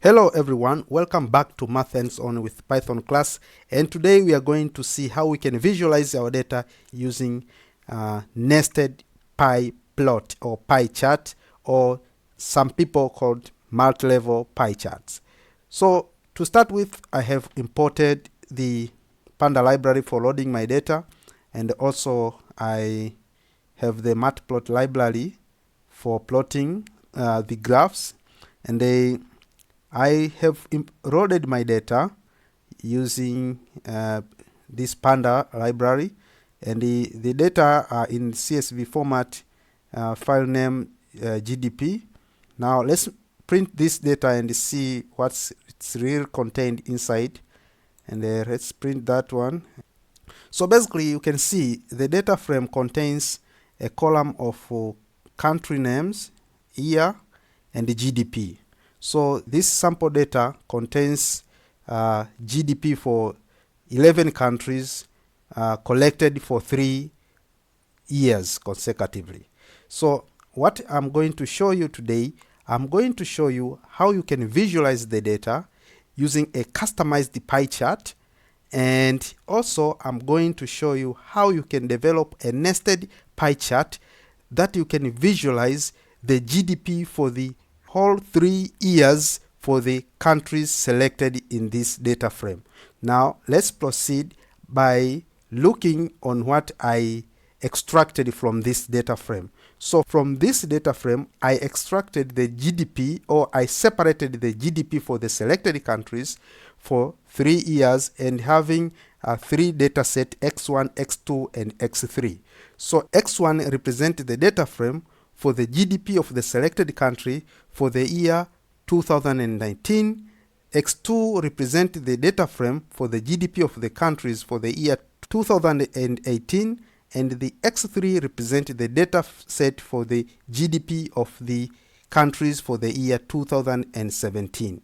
Hello everyone, welcome back to Math Hands-On with Python class, and today we are going to see how we can visualize our data using nested pie plot or pie chart, or some people called multi-level pie charts. So to start with, I have imported the Panda library for loading my data, and also I have the matplot library for plotting the graphs, and I have loaded my data using this Panda library, and the data are in CSV format, file name GDP. Now let's print this data and see what's really contained inside, and let's print that one. So basically you can see the data frame contains a column of country names, year, and the GDP. So this sample data contains GDP for 11 countries collected for 3 years consecutively. So what I'm going to show you today, I'm going to show you how you can visualize the data using a customized pie chart, and also I'm going to show you how you can develop a nested pie chart that you can visualize the GDP for the whole 3 years for the countries selected in this data frame. Now let's proceed by looking on what I extracted from this data frame. So from this data frame, I extracted the GDP, or I separated the GDP for the selected countries for 3 years, and having 3 data set, X1, X2, and X3. So X1 represents the data frame for the GDP of the selected country for the year 2019. X2 represents the data frame for the GDP of the countries for the year 2018, and the X3 represents the data set for the GDP of the countries for the year 2017.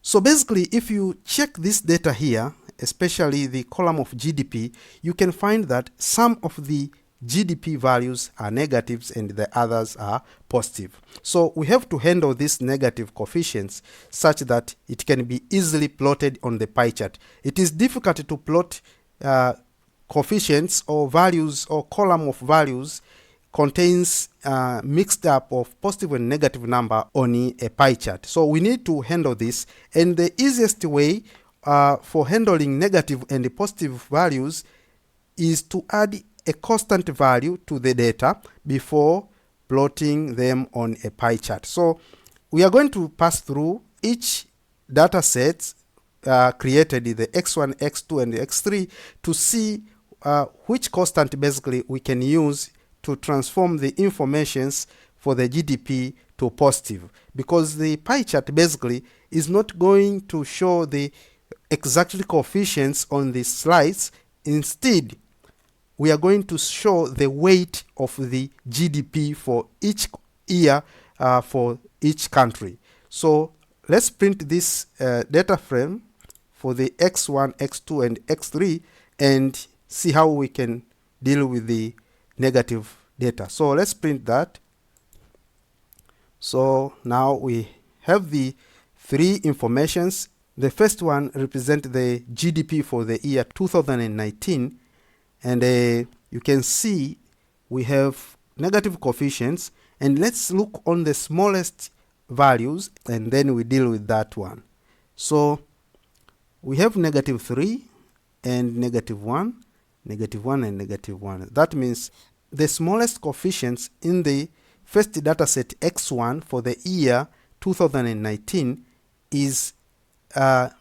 So basically, if you check this data here, especially the column of GDP, you can find that some of the GDP values are negatives and the others are positive. So we have to handle these negative coefficients such that it can be easily plotted on the pie chart. It is difficult to plot coefficients or values, or column of values contains mixed up of positive and negative number on a pie chart. So we need to handle this, and the easiest way for handling negative and positive values is to add a constant value to the data before plotting them on a pie chart. So we are going to pass through each data set created, the X1, X2, and the X3, to see which constant basically we can use to transform the informations for the GDP to positive, because the pie chart basically is not going to show the exact coefficients on the slides. Instead, we are going to show the weight of the GDP for each year for each country. So let's print this data frame for the X1, X2, and X3 and see how we can deal with the negative data. So let's print that. So now we have the 3 informations. The first one represents the GDP for the year 2019, and you can see we have negative coefficients, and let's look on the smallest values and then we deal with that one. So we have -3 and -1, -1 and -1. That means the smallest coefficients in the first data set X1 for the year 2019 is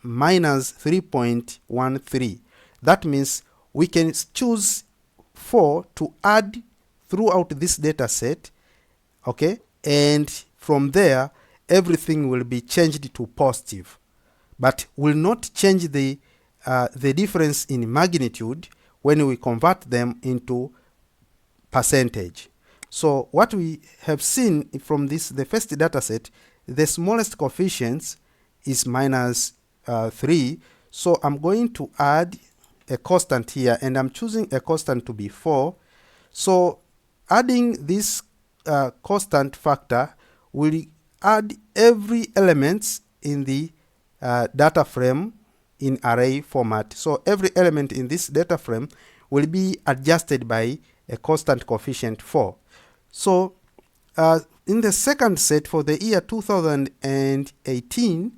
minus 3.13. That means we can choose 4 to add throughout this data set, okay, and from there everything will be changed to positive, but will not change the difference in magnitude when we convert them into percentage. So what we have seen from the first data set, the smallest coefficients is minus 3. So I'm going to add a constant here, and I'm choosing a constant to be 4. So adding this constant factor will add every element in the data frame in array format. So every element in this data frame will be adjusted by a constant coefficient 4. So in the second set for the year 2018,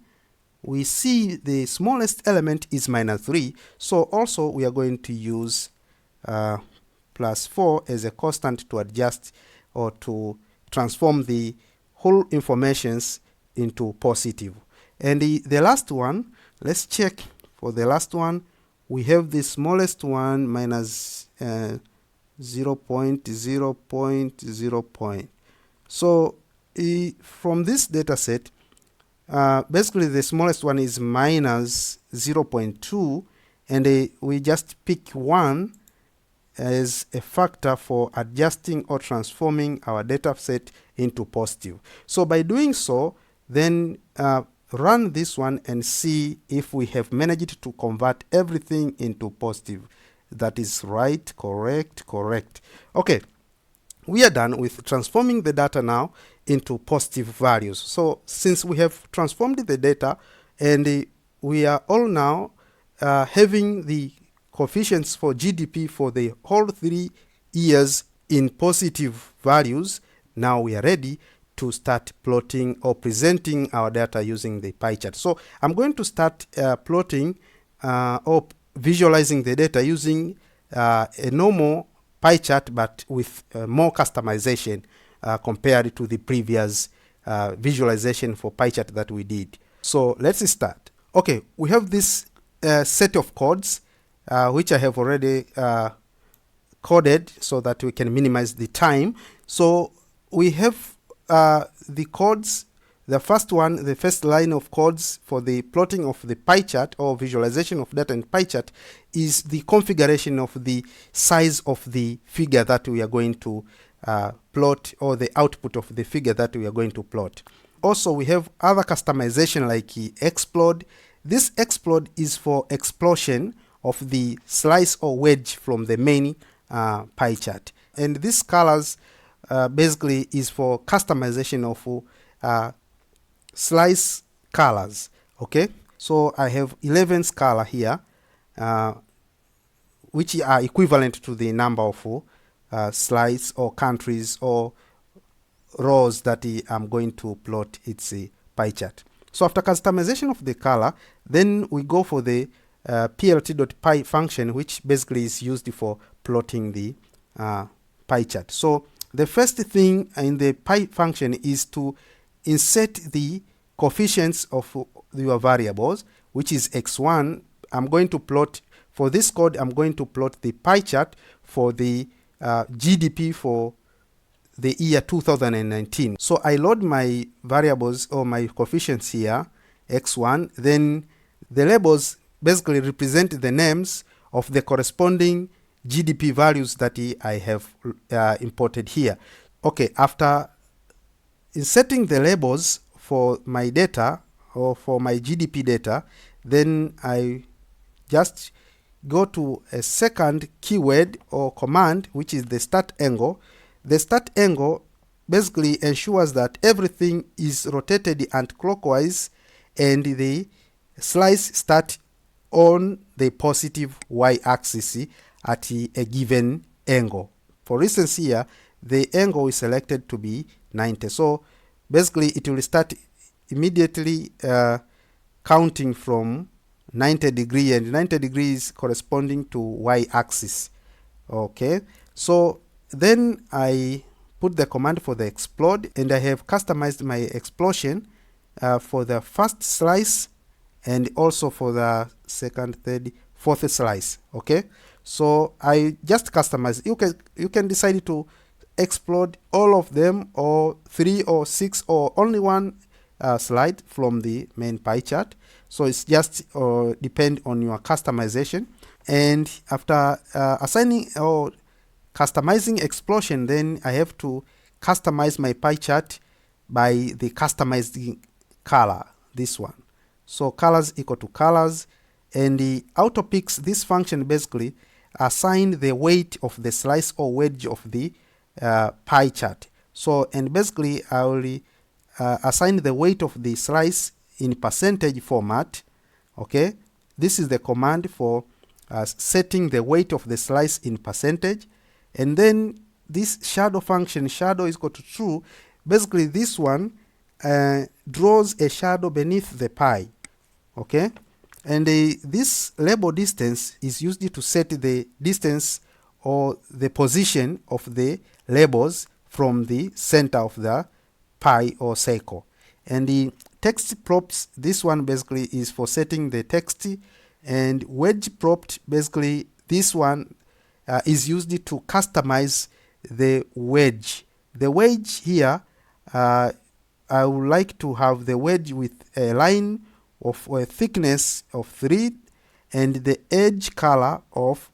we see the smallest element is -3. So also we are going to use +4 as a constant to adjust or to transform the whole informations into positive. And the last one, let's check for the last one. We have the smallest one minus 0.0.0. So from this data set, basically the smallest one is minus 0.2, and we just pick 1 as a factor for adjusting or transforming our data set into positive. So by doing so, then run this one and see if we have managed to convert everything into positive. That is right, correct. Okay, we are done with transforming the data now into positive values. So since we have transformed the data and we are all now having the coefficients for GDP for the whole 3 years in positive values, now we are ready to start plotting or presenting our data using the pie chart. So I'm going to start plotting or visualizing the data using a normal pie chart, but with more customization compared to the previous visualization for pie chart that we did. So let's start. Okay, we have this set of codes which I have already coded so that we can minimize the time. So we have the codes. The first one, the first line of codes for the plotting of the pie chart or visualization of data in pie chart is the configuration of the size of the figure that we are going to plot, or the output of the figure that we are going to plot. Also, we have other customization like explode. This explode is for explosion of the slice or wedge from the main pie chart. And this colors basically is for customization of slice colors. Okay, so I have 11 color here, which are equivalent to the number of slice or countries or rows that I'm going to plot its pie chart. So after customization of the color, then we go for the plt.py function, which basically is used for plotting the pie chart. So the first thing in the pie function is to insert the coefficients of your variables, which is x1. I'm going to plot, for this code, I'm going to plot the pie chart for the GDP for the year 2019. So I load my variables or my coefficients here, x1, then the labels basically represent the names of the corresponding GDP values that I have imported here. Okay, after inserting the labels for my data or for my GDP data, then I just go to a second keyword or command, which is the start angle. The start angle basically ensures that everything is rotated anti-clockwise and the slice start on the positive y-axis at a given angle. For instance here, the angle is selected to be 90. So basically it will start immediately counting from 90 degree, and 90 degrees corresponding to y-axis. Okay, so then I put the command for the explode, and I have customized my explosion for the first slice and also for the second, third, fourth slice. Okay, so I just customize. You can decide to explode all of them, or 3 or 6 or only one slide from the main pie chart. So it's just depend on your customization. And after assigning or customizing explosion, then I have to customize my pie chart by the customized color, this one. So colors equal to colors, and the auto picks, this function basically assign the weight of the slice or wedge of the pie chart. So, and basically I will assign the weight of the slice in percentage format. Okay, this is the command for setting the weight of the slice in percentage. And then this shadow function, shadow is equal to true. Basically this one draws a shadow beneath the pie. Okay, and this label distance is used to set the distance or the position of the labels from the center of the pie or circle. And the text props, this one basically is for setting the text. And wedge prop, basically this one is used to customize the wedge. The wedge here, I would like to have the wedge with a line of a thickness of 3 and the edge color of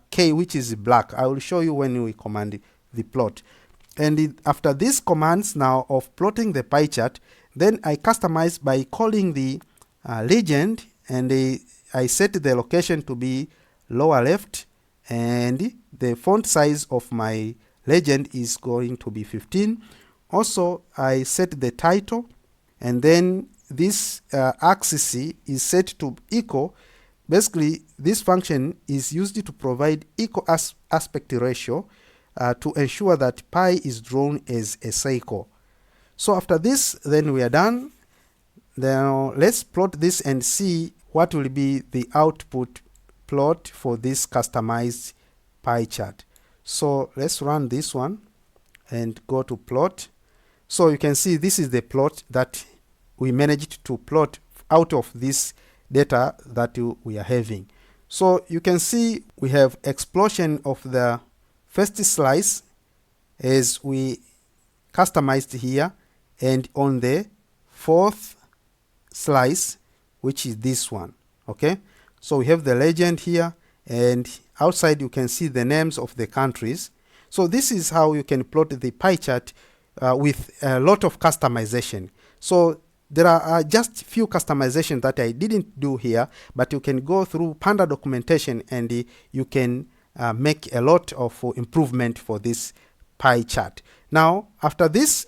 K, which is black. I will show you when we command the plot. And after these commands now of plotting the pie chart, then I customize by calling the legend, and I set the location to be lower left, and the font size of my legend is going to be 15. Also, I set the title, and then this axis is set to equal. Basically, this function is used to provide equal aspect ratio to ensure that pi is drawn as a circle. So after this, then we are done. Now let's plot this and see what will be the output plot for this customized pie chart. So let's run this one and go to plot. So you can see this is the plot that we managed to plot out of this data that we are having. So you can see we have explosion of the first slice as we customized here, and on the fourth slice, which is this one. Okay, so we have the legend here, and outside you can see the names of the countries. So this is how you can plot the pie chart with a lot of customization. So there are just few customizations that I didn't do here, but you can go through Panda documentation and you can make a lot of improvement for this pie chart. Now, after this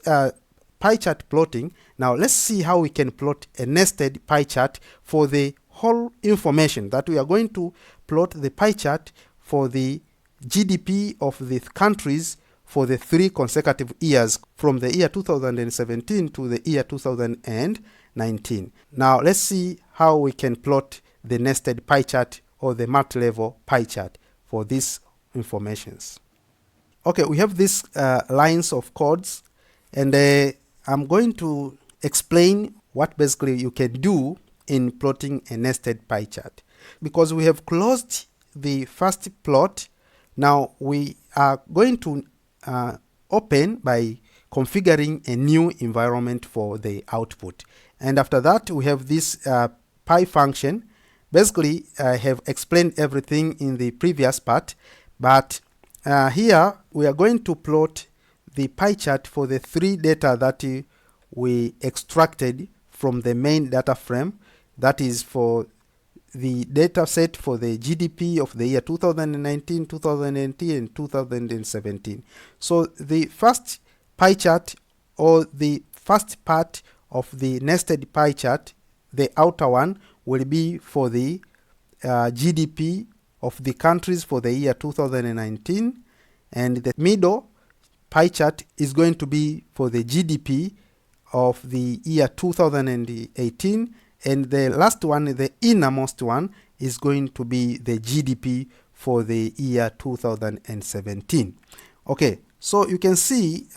pie chart plotting, now let's see how we can plot a nested pie chart for the whole information that we are going to plot the pie chart for the GDP of the countries for the 3 consecutive years from the year 2017 to the year 2019. Now let's see how we can plot the nested pie chart or the multi-level pie chart for these informations. Okay, we have these lines of codes, and I'm going to explain what basically you can do in plotting a nested pie chart. Because we have closed the first plot, now we are going to open by configuring a new environment for the output. And after that, we have this pie function. Basically, I have explained everything in the previous part, but here we are going to plot the pie chart for the 3 data that we extracted from the main data frame. That is for the data set for the GDP of the year 2019, 2018, and 2017. So the first pie chart, or the first part of the nested pie chart, the outer one, will be for the GDP of the countries for the year 2019, and the middle pie chart is going to be for the GDP of the year 2018, and the last one, the innermost one, is going to be the GDP for the year 2017. Okay, so you can see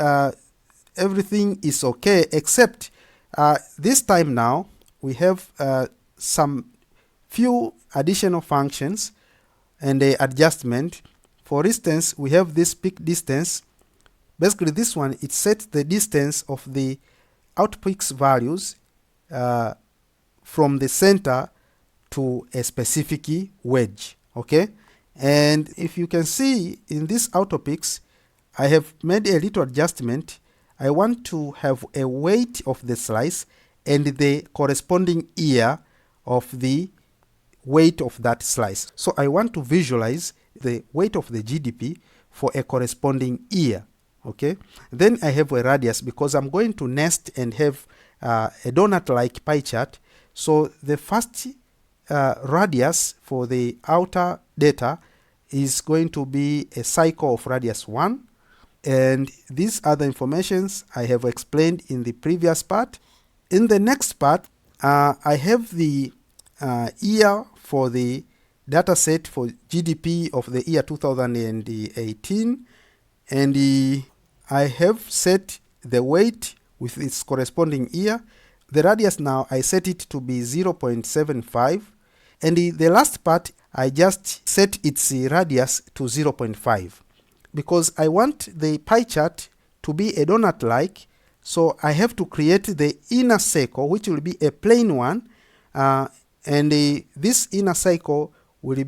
everything is okay, except this time now we have some few additional functions and the adjustment. For instance, we have this peak distance. Basically this one, it sets the distance of the outpeaks values from the center to a specific wedge. Okay, and if you can see in this outpeaks, I have made a little adjustment. I want to have a weight of the slice and the corresponding year of the weight of that slice. So I want to visualize the weight of the GDP for a corresponding year. Okay, then I have a radius because I'm going to nest and have a donut-like pie chart. So the first radius for the outer data is going to be a cycle of radius 1. And these other informations I have explained in the previous part. In the next part, I have the year for the data set for GDP of the year 2018, and I have set the weight with its corresponding year. The radius now I set it to be 0.75, and the last part I just set its radius to 0.5 because I want the pie chart to be a donut-like. So I have to create the inner circle, which will be a plain one, and this inner circle will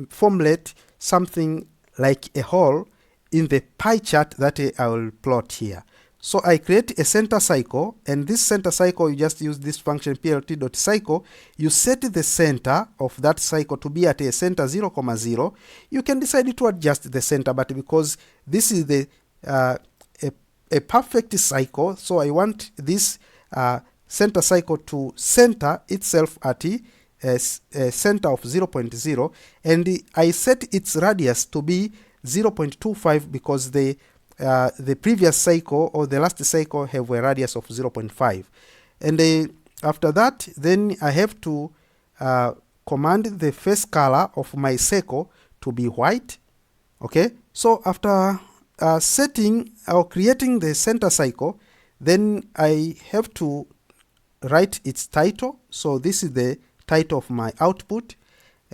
formulate something like a hole in the pie chart that I will plot here. So I create a center cycle, and this center cycle, you just use this function plt.cycle. You set the center of that cycle to be at a center 0, 0. You can decide to adjust the center, but because this is the a perfect cycle, so I want this center cycle to center itself at a center of 0.0, and I set its radius to be 0.25 because the previous cycle or the last cycle have a radius of 0.5. And after that, then I have to command the face color of my circle to be white. Okay, so after setting or creating the center cycle, then I have to write its title. So this is the title of my output,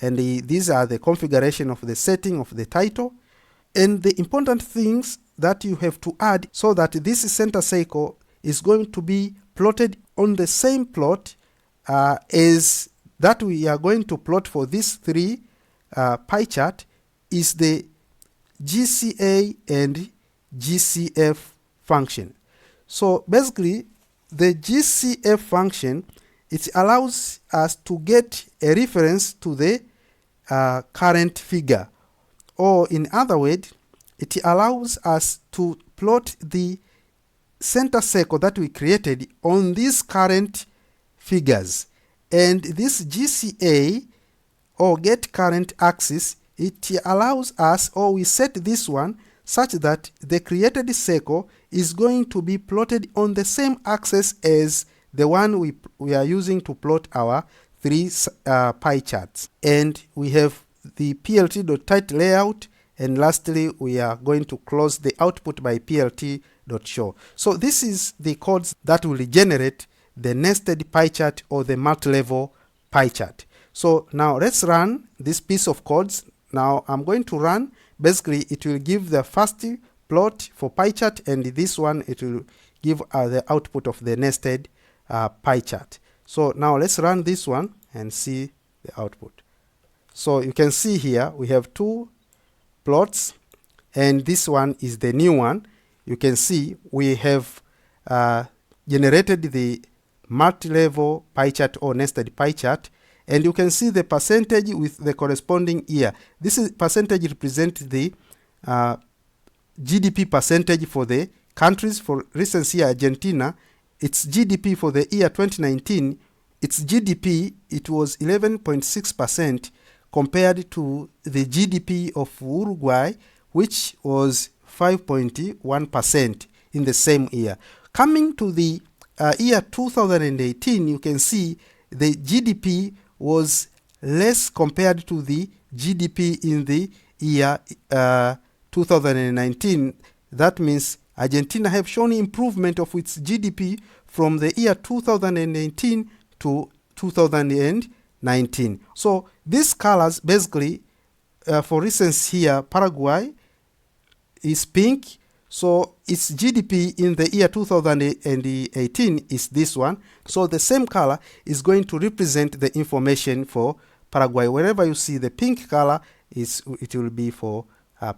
and these are the configuration of the setting of the title. And the important things that you have to add so that this center cycle is going to be plotted on the same plot as that we are going to plot for these three pie chart is the GCA and GCF function. So basically, the GCF function, it allows us to get a reference to the current figure, or in other words, it allows us to plot the center circle that we created on these current figures. And this GCA, or get current axis, it allows us, or we set this one such that the created circle is going to be plotted on the same axis as the one we are using to plot our three pie charts. And we have the plt.title layout, and lastly we are going to close the output by plt.show. So this is the codes that will generate the nested pie chart or the multi-level pie chart. So now let's run this piece of codes. Now I'm going to run. Basically it will give the first plot for pie chart, and this one it will give the output of the nested pie chart. So now let's run this one and see the output. So you can see here we have two plots, and this one is the new one. You can see we have generated the multi-level pie chart or nested pie chart, and you can see the percentage with the corresponding year. This is percentage represents the GDP percentage for the countries. For instance here, Argentina, its GDP for the year 2019, its GDP, it was 11.6% compared to the GDP of Uruguay, which was 5.1% in the same year. Coming to the year 2018, you can see the GDP was less compared to the GDP in the year 2019. That means Argentina have shown improvement of its GDP from the year 2018 to 2019. So these colors basically, for instance here, Paraguay is pink, so its GDP in the year 2018 is this one. So the same color is going to represent the information for Paraguay. Wherever you see the pink color, it will be for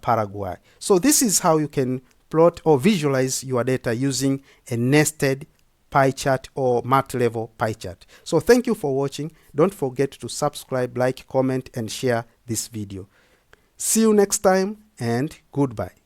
Paraguay. So this is how you can plot or visualize your data using a nested pie chart or multi-level pie chart. So thank you for watching. Don't forget to subscribe, like, comment, and share this video. See you next time, and goodbye.